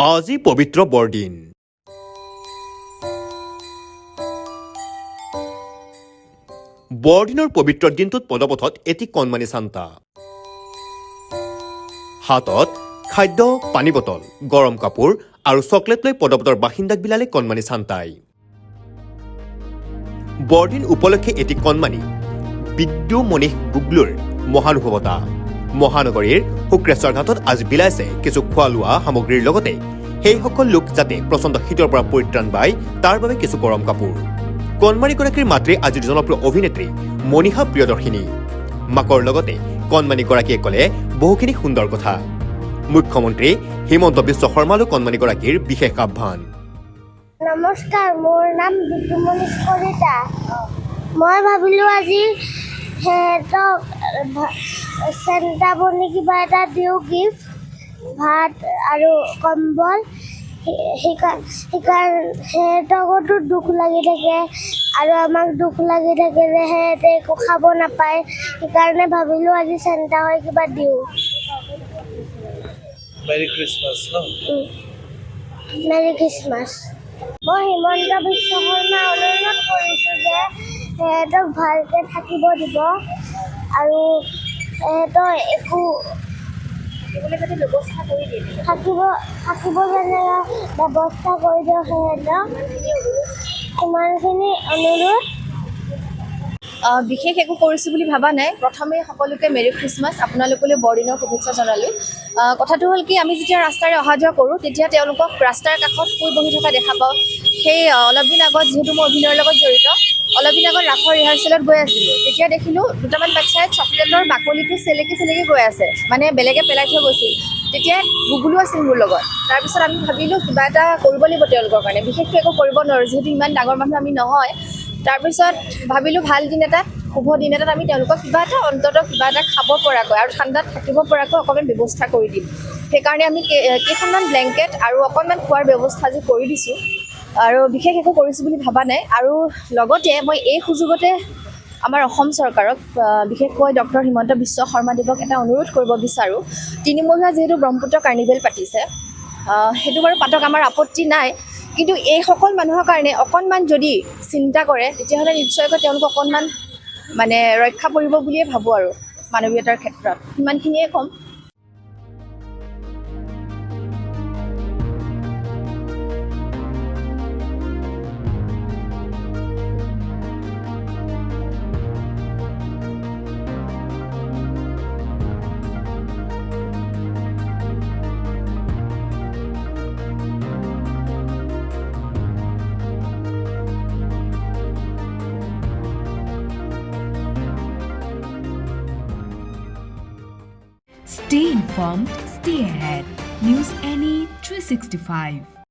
আজি পবিত্ৰ বৰদিন। বৰদিনৰ পবিত্ৰ দিনটোত পদপথত এটি কণমানি চান্তা। হাতত খাদ্য, পানী বটল, গৰম কাপোৰ আৰু চকলেট লৈ পদপথৰ বাসিন্দাক বিলালে কণমানি চান্তাই। বৰদিন উপলক্ষে এটি কণমানি বিদ্যু মনীষ গুগলুৰ মহানুভৱতা। মহানগৰীৰ শুক্ৰেশ্বৰ ঘাটত আজি বিলাইছে কিছু খোৱা লোৱা সামগ্ৰীৰ লগতে সেইসকল লোক যাতে প্ৰচণ্ড শীতৰ পৰা পৰিত্ৰাণ পায় তাৰ বাবে কিছু গৰম কাপোৰ। কণমানিগৰাকীৰ মাতৃ আজিৰ জনপ্ৰিয় অভিনেত্ৰী মনীষা প্ৰিয়দৰ্শিনী। মাকৰ লগতে কণমানিগৰাকীয়ে ক'লে বহুখিনি সুন্দৰ কথা। মুখ্যমন্ত্ৰী হিমন্ত বিশ্ব শৰ্মালৈ কণমানিগৰাকীৰ বিশেষ আহ্বান। নমস্কাৰ, মোৰ নাম বিদ্যু মনীষ কলিতা। মই ভাবিলোঁ আজি সিহঁতক চেণ্টা বনি কিবা এটা দিওঁ, গিফ্ট, ভাত আৰু কম্বল। সিহঁতকতো দুখ লাগি থাকে আৰু আমাক দুখ লাগি থাকে যে সিহঁতে একো খাব নাপায়। সেইকাৰণে ভাবিলোঁ আজি চেণ্টা হৈ কিবা দিওঁ। মেৰী খ্ৰীষ্টমাছ ন? Merry Christmas. মই হিমন্ত বিশ্ব শৰ্মা অনুৰোধ কৰিছোঁ যে সিহঁতক ভালকৈ থাকিব দিব আৰু সিহঁতৰ একো ব্যৱস্থা কৰি দিয়ে, থাকিব যেনে ব্যৱস্থা কৰি দিয়ক সিহঁতক। সিমানখিনি অনুৰোধ। বিশেষ একো কৰিছোঁ বুলি ভবা নাই। প্ৰথমে সকলোকে মেৰী খ্ৰীষ্টমাছ, আপোনালোকলৈ বৰদিনৰ শুভেচ্ছা জনালোঁ। কথাটো হ'ল কি, আমি যেতিয়া ৰাস্তাৰে অহা যোৱা কৰোঁ তেতিয়া তেওঁলোকক ৰাস্তাৰ কাষত শুই বহি থকা দেখা পাওঁ। সেই অলপ দিন আগত, যিহেতু মই অভিনয়ৰ লগত জড়িত, অলপ দিন আগত ৰাসৰ ৰিহাৰ্চেলত গৈ আছিলোঁ। তেতিয়া দেখিলোঁ দুটামান বাচ্ছাই চকলেটৰ বাকলিটো চেলেকি গৈ আছে, মানে বেলেগে পেলাই থৈ গৈছিল। তেতিয়া গুগলো আছিল মোৰ লগত। তাৰপিছত আমি ভাবিলোঁ কিবা এটা কৰিব লাগিব তেওঁলোকৰ কাৰণে। বিশেষকৈ একো কৰিব নোৱাৰোঁ, যিহেতু ইমান ডাঙৰ মানুহ আমি নহয়। তাৰপিছত ভাবিলোঁ ভাল দিন এটাত, শুভ দিন এটাত আমি তেওঁলোকক কিবা এটা খাব পৰাকৈ আৰু ঠাণ্ডাত থাকিব পৰাকৈ অকণমান ব্যৱস্থা কৰি দিম। সেইকাৰণে আমি কেইখনমান ব্লেংকেট আৰু অকণমান খোৱাৰ ব্যৱস্থা আজি কৰি দিছোঁ। আৰু বিশেষ একো কৰিছোঁ বুলি ভবা নাই। আৰু লগতে মই এই সুযোগতে আমাৰ অসম চৰকাৰক, বিশেষকৈ ডক্টৰ হিমন্ত বিশ্ব শৰ্মাদেৱক এটা অনুৰোধ কৰিব বিচাৰোঁ। তিনিমহীয়া যিহেতু ব্ৰহ্মপুত্ৰ কাৰ্নিভেল পাতিছে, সেইটো বাৰু পাতক, আমাৰ আপত্তি নাই। কিন্তু এইসকল মানুহৰ কাৰণে অকণমান যদি চিন্তা কৰে তেতিয়াহ'লে নিশ্চয়কৈ তেওঁলোক অকণমান ৰক্ষা পৰিব বুলিয়ে ভাবোঁ আৰু মানৱীয়তাৰ ক্ষেত্ৰত। সিমানখিনিয়ে ক'ম। Stay informed, stay ahead. News Any 365.